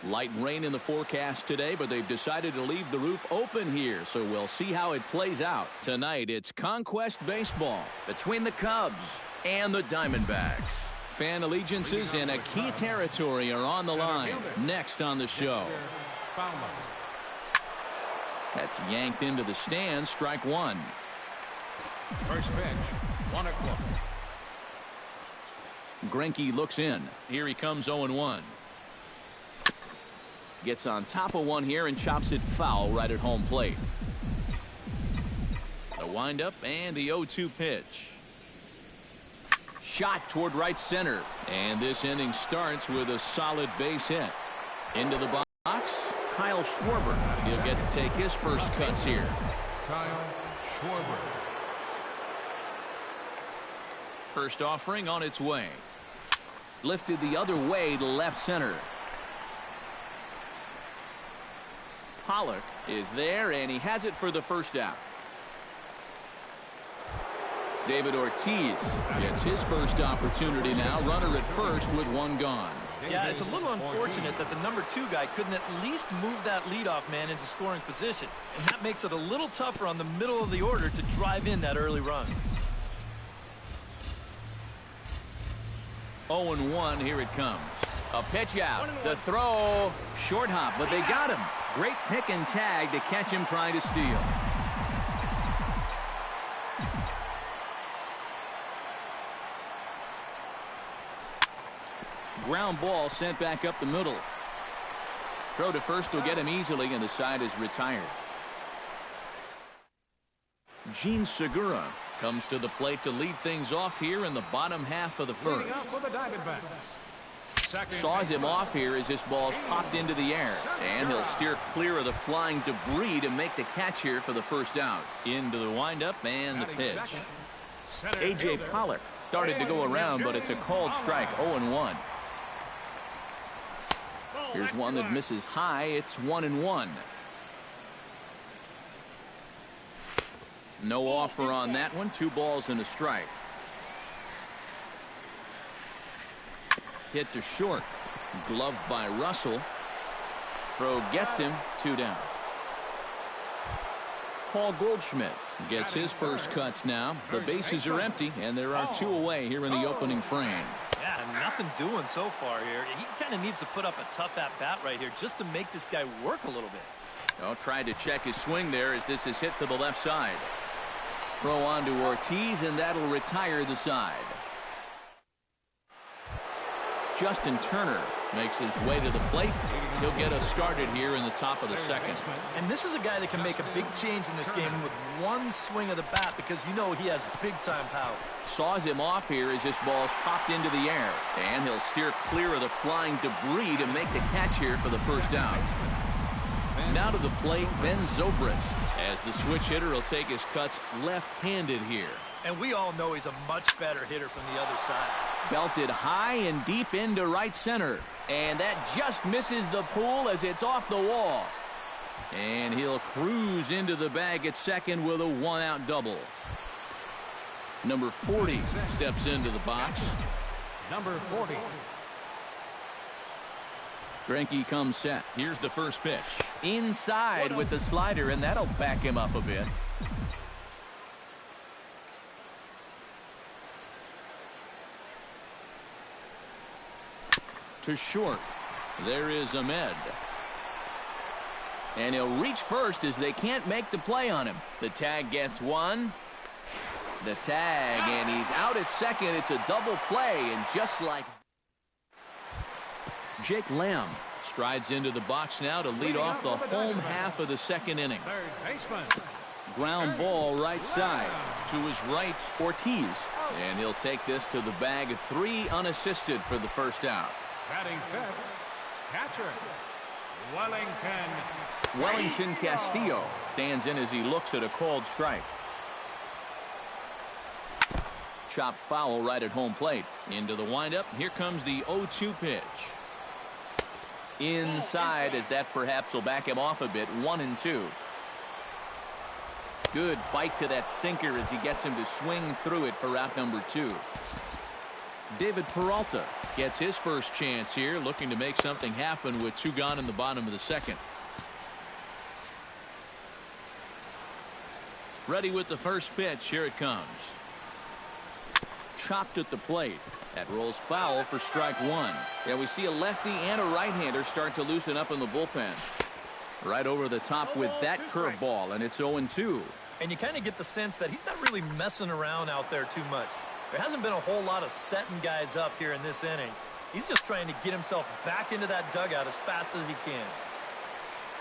Light rain in the forecast today, but they've decided to leave the roof open here, so we'll see how it plays out. Tonight, it's Conquest Baseball between the Cubs and the Diamondbacks. Fan allegiances in a key territory are on the line. Next on the show. That's yanked into the stands. Strike one. First pitch, 1-0. Greinke looks in. Here he comes 0-1. Gets on top of one here and chops it foul right at home plate. The windup and the 0-2 pitch. Shot toward right center. And this inning starts with a solid base hit. Into the box, Kyle Schwarber. He'll get to take his first cuts here. Kyle Schwarber. First offering on its way. Lifted the other way to left center. Pollock is there, and he has it for the first out. David Ortiz gets his first opportunity now. Runner at first with one gone. Yeah, it's a little unfortunate that the number 2 guy couldn't at least move that leadoff man into scoring position. And that makes it a little tougher on the middle of the order to drive in that early run. 0-1, here it comes. A pitch out. The throw. Short hop, but they got him. Great pick and tag to catch him trying to steal. Ground ball sent back up the middle. Throw to first will get him easily, and the side is retired. Gene Segura comes to the plate to lead things off here in the bottom half of the first. Saws him off here as this ball's popped into the air, and he'll steer clear of the flying debris to make the catch here for the first out. Into the windup and the pitch. A.J. Pollock started to go around, but it's a called strike. 0-1. Here's one that misses high. It's 1-1. No offer on that one. 2 balls and a strike. Hit to short. Gloved by Russell. Throw gets him. 2 down. Paul Goldschmidt gets his first cuts now. The bases are empty, and there are 2 away here in the opening frame. Yeah, nothing doing so far here. He kind of needs to put up a tough at-bat right here just to make this guy work a little bit. Oh, tried to check his swing there as this is hit to the left side. Throw on to Ortiz, and that'll retire the side. Justin Turner makes his way to the plate. He'll get us started here in the top of the second. And this is a guy that can make a big change in this game with one swing of the bat, because you know he has big-time power. Saws him off here as this ball's popped into the air. And he'll steer clear of the flying debris to make the catch here for the first out. Now to the plate, Ben Zobrist, as the switch hitter will take his cuts left-handed here. And we all know he's a much better hitter from the other side. Belted high and deep into right center. And that just misses the pool as it's off the wall. And he'll cruise into the bag at second with a 1-out double. Number 40 steps into the box. Number 40. Greinke comes set. Here's the first pitch. Inside with the slider, and that'll back him up a bit. To short. There is Ahmed. And he'll reach first as they can't make the play on him. The tag gets one. The tag, and he's out at second. It's a double play, and just like Jake Lamb strides into the box now to lead off the home half of the second inning. Ground ball right side. To his right, Ortiz. And he'll take this to the bag of 3 unassisted for the first out. Batting fifth, catcher, Wellington. Wellington Castillo stands in as he looks at a called strike. Chopped foul right at home plate. Into the windup. Here comes the 0-2 pitch. Inside, as that perhaps will back him off a bit. 1-2. Good bite to that sinker as he gets him to swing through it for out number 2. David Peralta gets his first chance here, looking to make something happen with 2 gone in the bottom of the second. Ready with the first pitch. Here it comes. Chopped at the plate. That rolls foul for strike 1. Yeah, we see a lefty and a right-hander start to loosen up in the bullpen. Right over the top with that curveball, and it's 0-2. And you kind of get the sense that he's not really messing around out there too much. There hasn't been a whole lot of setting guys up here in this inning. He's just trying to get himself back into that dugout as fast as he can.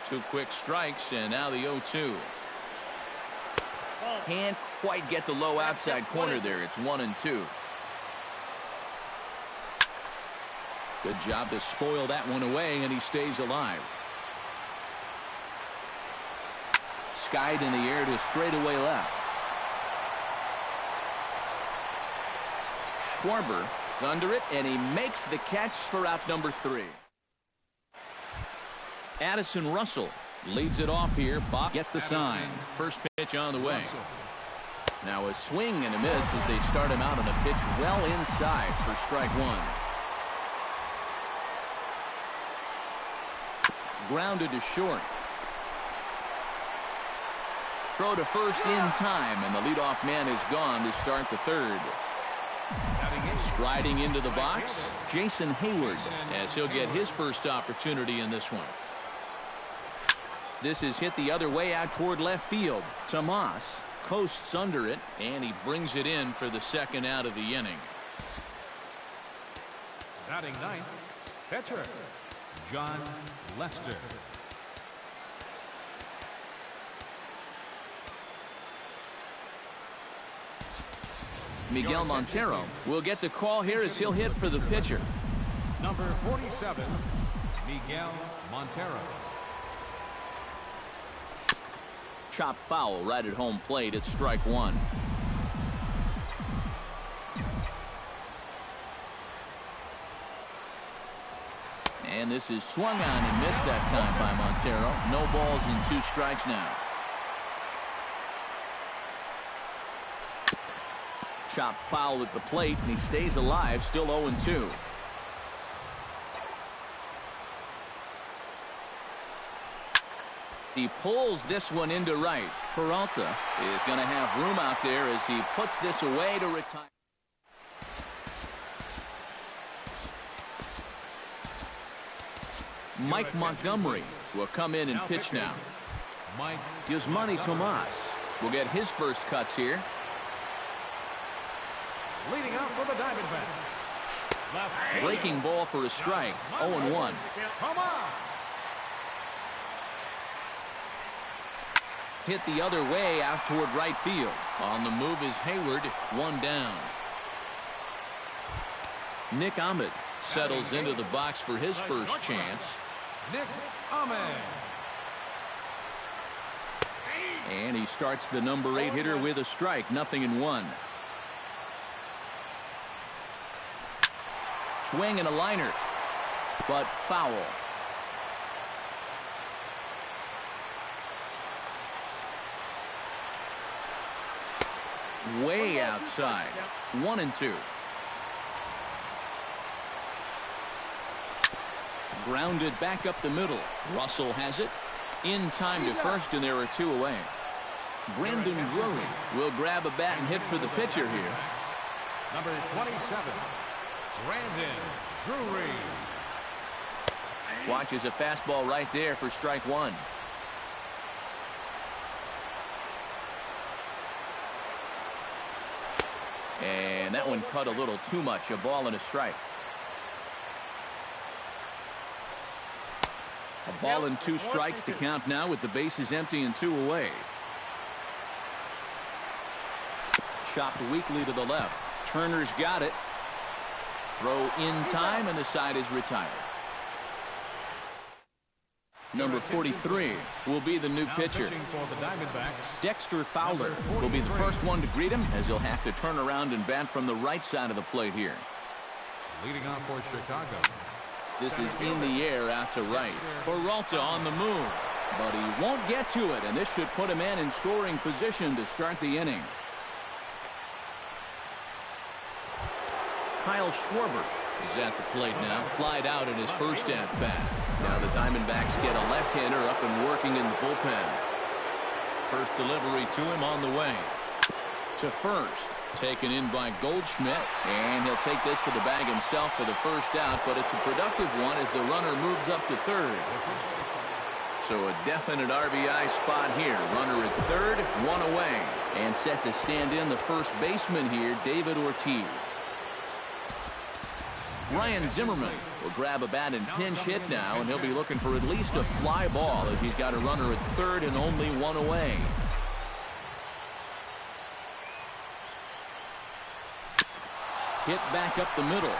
2 quick strikes, and now the 0-2. Can't quite get the low outside corner there. It's 1-2. Good job to spoil that one away, and he stays alive. Skied in the air to straightaway left. Schwarber is under it, and he makes the catch for out number 3. Addison Russell leads it off here. Bob gets the sign. First pitch on the way. Now a swing and a miss as they start him out on a pitch well inside for strike 1. Grounded to short. Throw to first in time, and the leadoff man is gone to start the 3rd. Striding into the box, Jason Hayward, as he'll get his first opportunity in this one. This is hit the other way out toward left field. Tomas coasts under it, and he brings it in for the 2nd out of the inning. Batting 9th, pitcher, John Lester. Miguel Montero will get the call here as he'll hit for the pitcher. Number 47, Miguel Montero. Chop foul right at home plate. It's strike 1. And this is swung on and missed that time by Montero. No balls and 2 strikes now. Chop foul at the plate, and he stays alive, still 0-2. He pulls this one into right. Peralta is going to have room out there as he puts this away to retire. Mike Montgomery will come in and pitch now. Yasmani Tomas will get his first cuts here. Leading out for the Diamondbacks. Breaking ball for a strike. 0-1. Hit the other way out toward right field. On the move is Hayward. 1 down. Nick Ahmed settles into the box for his first chance. Nick Ahmed. And he starts the number 8 hitter with a strike. 0-1. Swing and a liner, but foul. Way outside. 1-2. Grounded back up the middle. Russell has it. In time to first, and there are 2 away. Brandon Drury will grab a bat and hit for the pitcher here. Number 27. Brandon Drury. Watches a fastball right there for strike 1. And that one cut a little too much. A ball and a strike. A ball and 2 strikes to count now with the bases empty and 2 away. Chopped weakly to the left. Turner's got it. Throw in time, and the side is retired. Number 43 will be the new pitcher. Dexter Fowler will be the first one to greet him, as he'll have to turn around and bat from the right side of the plate here. Leading off for Chicago. This is in the air out to right. Peralta on the move, but he won't get to it, and this should put him in scoring position to start the inning. Kyle Schwarber is at the plate now. Flied out in his first at-bat. Now the Diamondbacks get a left-hander up and working in the bullpen. First delivery to him on the way. To first. Taken in by Goldschmidt. And he'll take this to the bag himself for the first out. But it's a productive one as the runner moves up to third. So a definite RBI spot here. Runner at third, one away. And set to stand in the first baseman here, David Ortiz. Ryan Zimmerman will grab a bat and pinch hit now, and he'll be looking for at least a fly ball as he's got a runner at third and only one away. Hit back up the middle.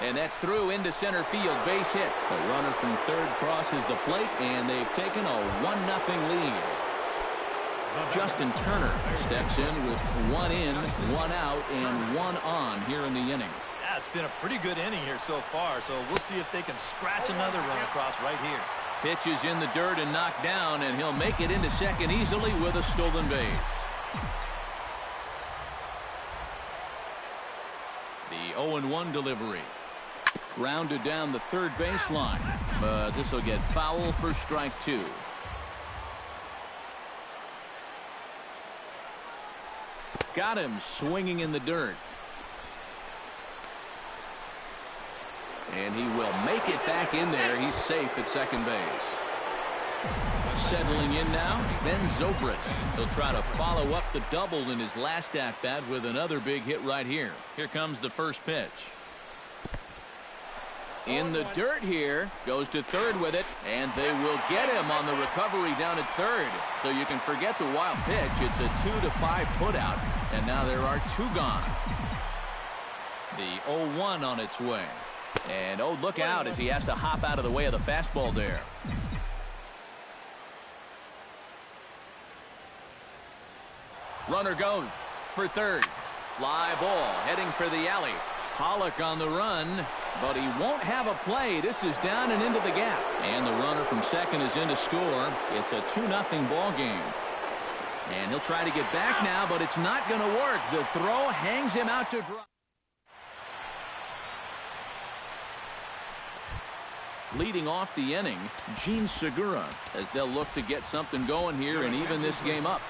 And that's through into center field, base hit. The runner from third crosses the plate, and they've taken a 1-0 lead. Justin Turner steps in with one in, one out, and one on here in the inning. Yeah, it's been a pretty good inning here so far, so we'll see if they can scratch another run across right here. Pitch is in the dirt and knocked down, and he'll make it into second easily with a stolen base. The 0-1 delivery. Grounded down the third baseline, but this will get foul for strike two. Got him swinging in the dirt. And he will make it back in there. He's safe at second base. Settling in now, Ben Zobrist. He'll try to follow up the double in his last at-bat with another big hit right here. Here comes the first pitch. In the dirt here, goes to third with it, and they will get him on the recovery down at third. So you can forget the wild pitch. It's a 2-5 putout, and now there are two gone. The 0-1 on its way. And oh, look out as he has to hop out of the way of the fastball there. Runner goes for third. Fly ball heading for the alley. Pollock on the run, but he won't have a play. This is down and into the gap. And the runner from second is in to score. It's a 2-0 ball game. And he'll try to get back now, but it's not going to work. The throw hangs him out to dry. Leading off the inning, Gene Segura, as they'll look to get something going here and even this game up.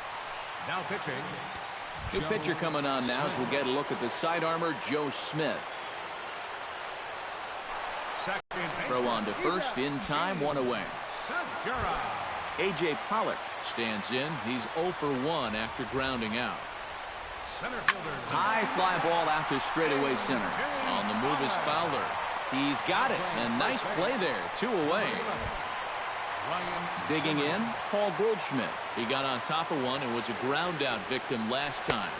Now pitching. New pitcher coming on now as we'll get a look at the sidearmer, Joe Smith. Throw on to first in time, one away. A.J. Pollock stands in. He's 0 for 1 after grounding out. High fly ball out to straightaway center. On the move is Fowler. He's got it. And nice play there. 2 away. Digging in, Paul Goldschmidt. He got on top of one and was a ground out victim last time.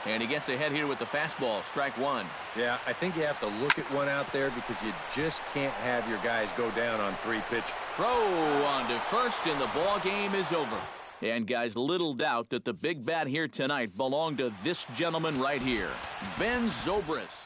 And he gets ahead here with the fastball. Strike one. Yeah, I think you have to look at one out there because you just can't have your guys go down on 3 pitches. Throw on to first, and the ball game is over. And guys, little doubt that the big bat here tonight belonged to this gentleman right here, Ben Zobrist.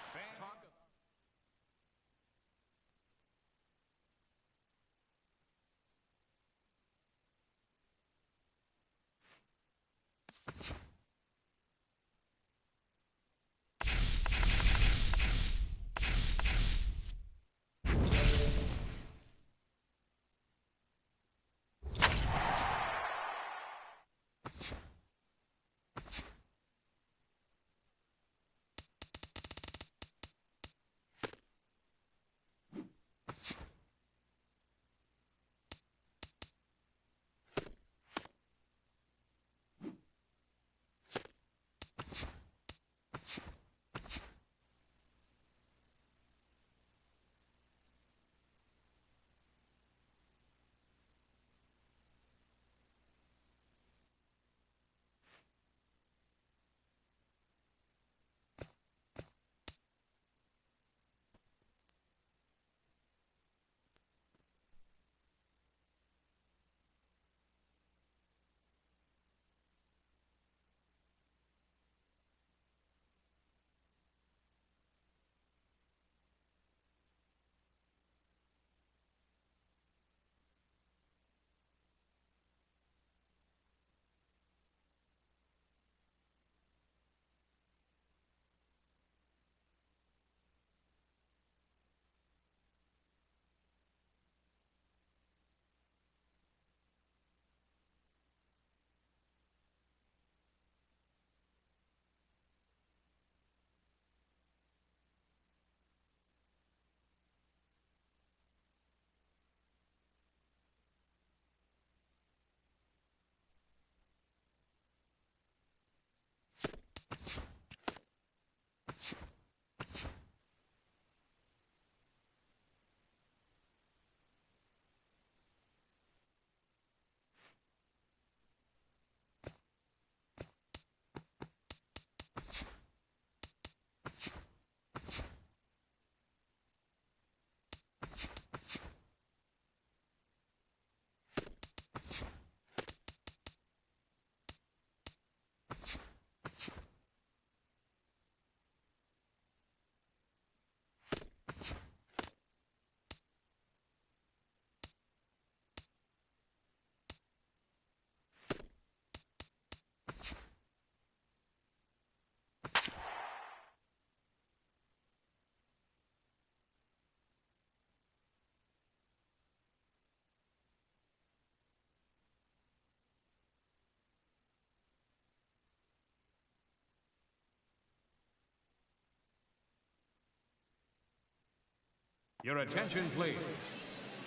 Your attention, please.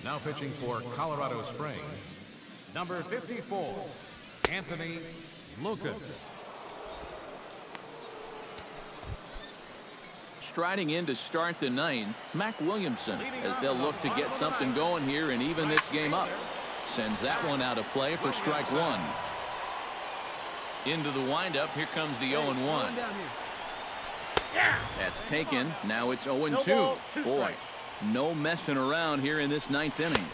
Now pitching for Colorado Springs, number 54, Anthony Lucas. Striding in to start the ninth, Mac Williamson, as they'll look to get something going here and even this game up. Sends that one out of play for strike one. Into the windup, here comes the 0-1. That's taken. Now it's 0-2. Boy, no messing around here in this ninth inning.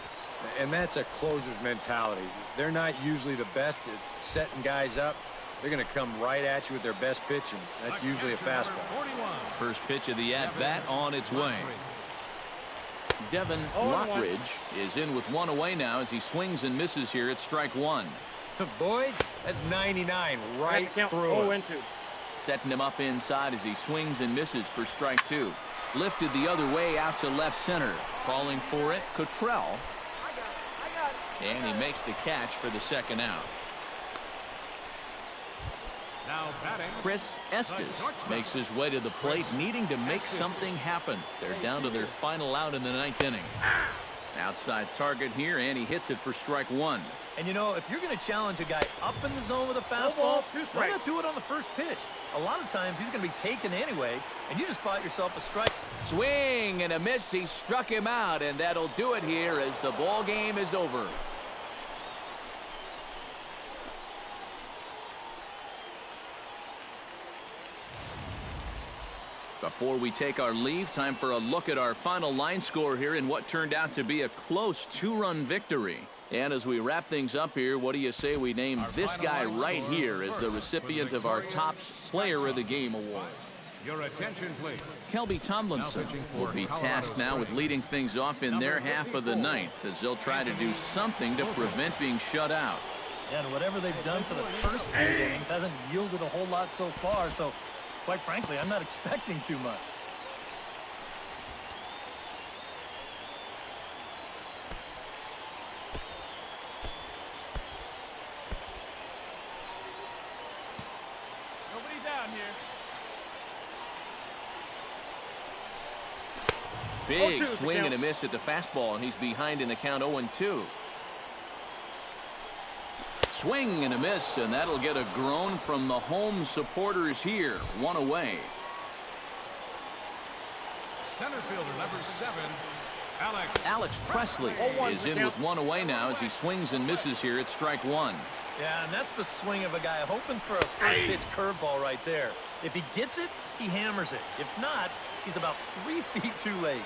And that's a closer's mentality. They're not usually the best at setting guys up. They're going to come right at you with their best pitch, and that's usually a fastball. First pitch of the at-bat on its way. Devin Lockridge is in with one away now as he swings and misses here at strike one. Boys, that's 99 right through it. Setting him up inside as he swings and misses for strike two. Lifted the other way out to left center. Calling for it, Cottrell. And he makes the catch for the second out. Now batting, Chris Estes makes his way to the plate, needing to make something happen. They're down to their final out in the ninth inning. Outside target here, and he hits it for strike one. And you know, if you're going to challenge a guy up in the zone with a fastball, why not do it on the first pitch? A lot of times he's going to be taken anyway, and you just bought yourself a strike. Swing and a miss. He struck him out, and that'll do it here as the ball game is over. Before we take our leave, time for a look at our final line score here in what turned out to be a close two-run victory. And as we wrap things up here, what do you say we name this guy right here as the recipient of our Topps Player of the Game award? your attention, please. Kelby Tomlinson will be tasked now with leading things off in their half of the ninth as they'll try to do something to prevent being shut out. And whatever they've done for the first 8 innings hasn't yielded a whole lot so far, so quite frankly, I'm not expecting too much. Nobody down here. Big swing and a miss at the fastball, and he's behind in the count 0-2. Swing and a miss, and that'll get a groan from the home supporters here. One away. Center fielder number 7, Alex Presley is in with one away now as he swings and misses here at strike one. Yeah, and that's the swing of a guy hoping for a first pitch curveball right there. If he gets it, he hammers it. If not, he's about 3 feet too late.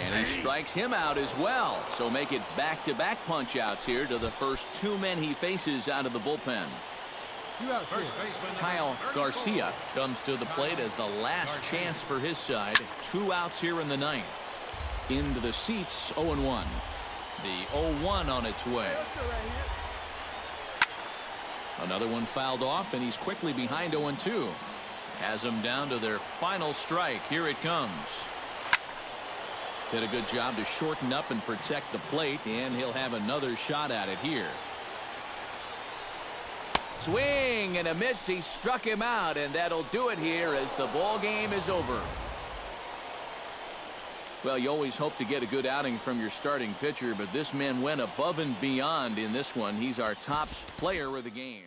And he strikes him out as well. So make it back-to-back punch-outs here to the first 2 men he faces out of the bullpen. Kyle Garcia comes to the plate as the last chance for his side. 2 outs here in the ninth. Into the seats, 0-1. The 0-1 on its way. Another one fouled off, and he's quickly behind 0-2. Has them down to their final strike. Here it comes. Did a good job to shorten up and protect the plate, and he'll have another shot at it here. Swing and a miss. He struck him out, and that'll do it here as the ball game is over. Well, you always hope to get a good outing from your starting pitcher, but this man went above and beyond in this one. He's our top player of the game.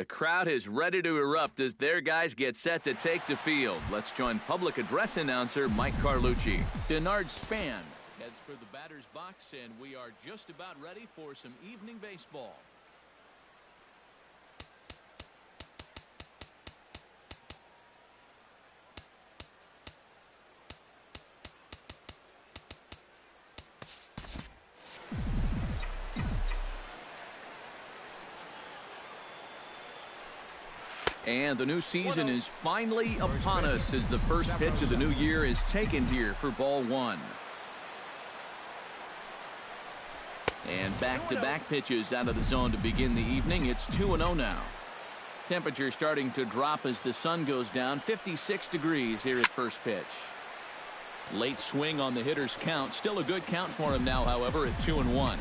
The crowd is ready to erupt as their guys get set to take the field. Let's join public address announcer Mike Carlucci. Denard Span heads for the batter's box, and we are just about ready for some evening baseball. And the new season is finally upon us as the first pitch of the new year is taken here for ball one. And back-to-back pitches out of the zone to begin the evening. It's 2-0 now. Temperature starting to drop as the sun goes down. 56 degrees here at first pitch. Late swing on the hitter's count. Still a good count for him now, however, at 2-1.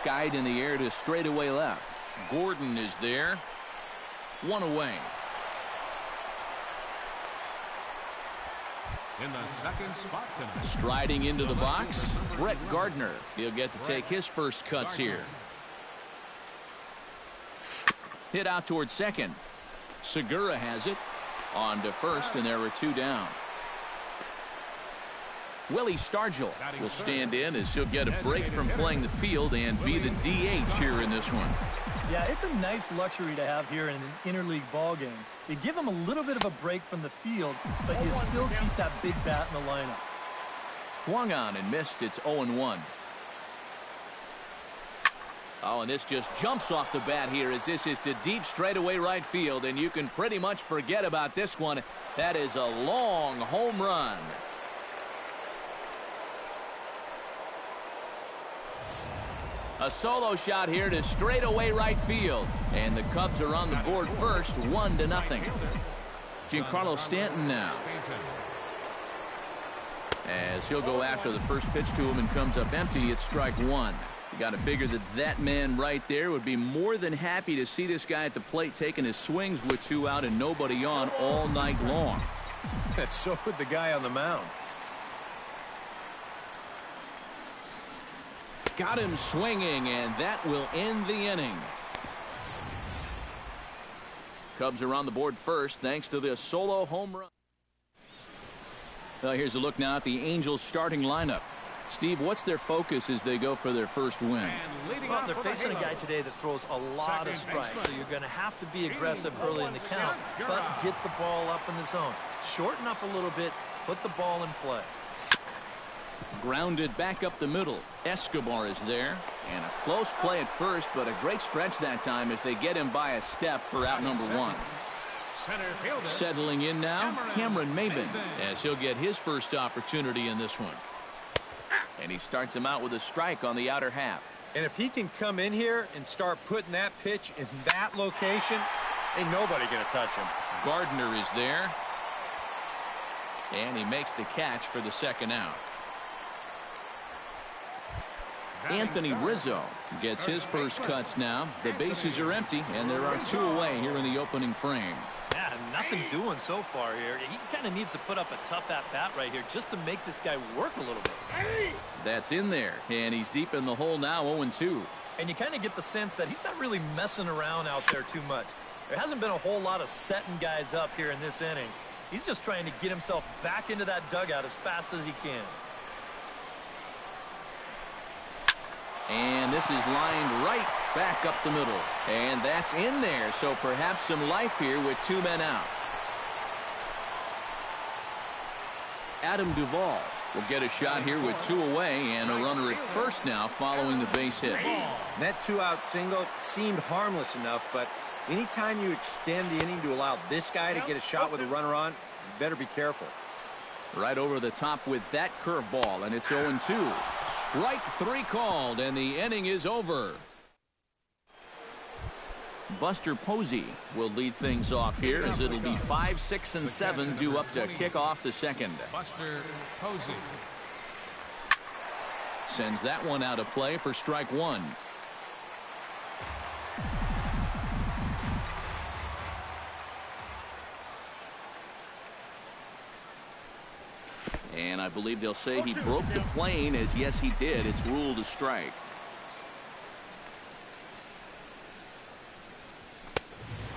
Skied in the air to straightaway left. Gordon is there. One away. In the second spot tonight. Striding into the box, Brett Gardner. He'll get to take his first cuts here. Hit out towards second. Segura has it. On to first, and there are two down. Willie Stargell will stand in as he'll get a break from playing the field and be the DH here in this one. Yeah, it's a nice luxury to have here in an interleague ball game. You give him a little bit of a break from the field, but you still keep that big bat in the lineup. Swung on and missed. It's 0-1. Oh, and this just jumps off the bat here as this is to deep straightaway right field, and you can pretty much forget about this one. That is a long home run. A solo shot here to straightaway right field. And the Cubs are on the board first, 1-0. Giancarlo Stanton now. As he'll go after the first pitch to him and comes up empty, it's strike one. You got to figure that man right there would be more than happy to see this guy at the plate taking his swings with two out and nobody on all night long. So would the guy on the mound. Got him swinging, and that will end the inning. Cubs are on the board first thanks to this solo home run. Here's a look now at the Angels starting lineup. Steve, what's their focus as they go for their first win? Well, they're facing a guy today that throws a lot of strikes, so you're going to have to be aggressive early in the count, but get the ball up in the zone. Shorten up a little bit, put the ball in play. Grounded back up the middle. Escobar is there. And a close play at first, but a great stretch that time as they get him by a step for out number one. Settling in now, Cameron Maybin, as he'll get his first opportunity in this one. And he starts him out with a strike on the outer half. And if he can come in here and start putting that pitch in that location, ain't nobody going to touch him. Gardner is there. And he makes the catch for the second out. Anthony Rizzo gets his first cuts now. The bases are empty, and there are two away here in the opening frame. Yeah, nothing doing so far here. He kind of needs to put up a tough at-bat right here just to make this guy work a little bit. That's in there, and he's deep in the hole now, 0-2. And you kind of get the sense that he's not really messing around out there too much. There hasn't been a whole lot of setting guys up here in this inning. He's just trying to get himself back into that dugout as fast as he can. And this is lined right back up the middle. And that's in there, so perhaps some life here with two men out. Adam Duvall will get a shot here with two away and a runner at first now following the base hit. That two-out single seemed harmless enough, but anytime you extend the inning to allow this guy to get a shot with a runner on, you better be careful. Right over the top with that curveball, and it's 0-2. Strike three called, and the inning is over. Buster Posey will lead things off here as it'll be 5, 6, and 7 due up to kick off the second. Buster Posey sends that one out of play for strike one. And I believe they'll say he broke the plane, as yes, he did. It's ruled a strike.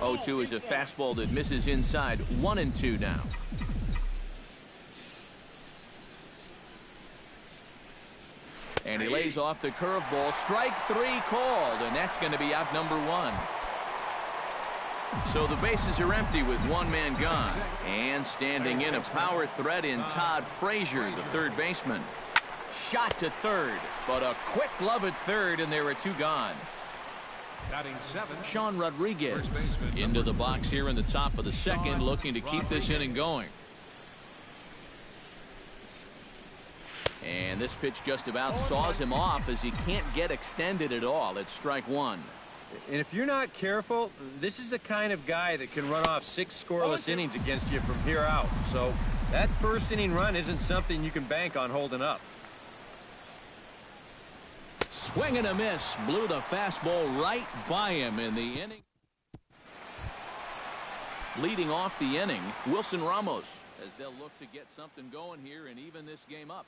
0-2 is a fastball that misses inside. 1-2 now. And he lays off the curveball. Strike 3 called, and that's going to be out number 1. So the bases are empty with one man gone. And standing in, a power threat in Todd Frazier, the third baseman. Shot to third, but a quick glove at third, and there are 2 gone. Batting 7, Sean Rodriguez into the box here in the top of the second, looking to keep this inning going. And this pitch just about saws him off as he can't get extended at all. It's strike 1. And if you're not careful, this is the kind of guy that can run off 6 scoreless innings against you from here out. So that first inning run isn't something you can bank on holding up. Swing and a miss. Blew the fastball right by him in the inning. Leading off the inning, Wilson Ramos, as they'll look to get something going here and even this game up.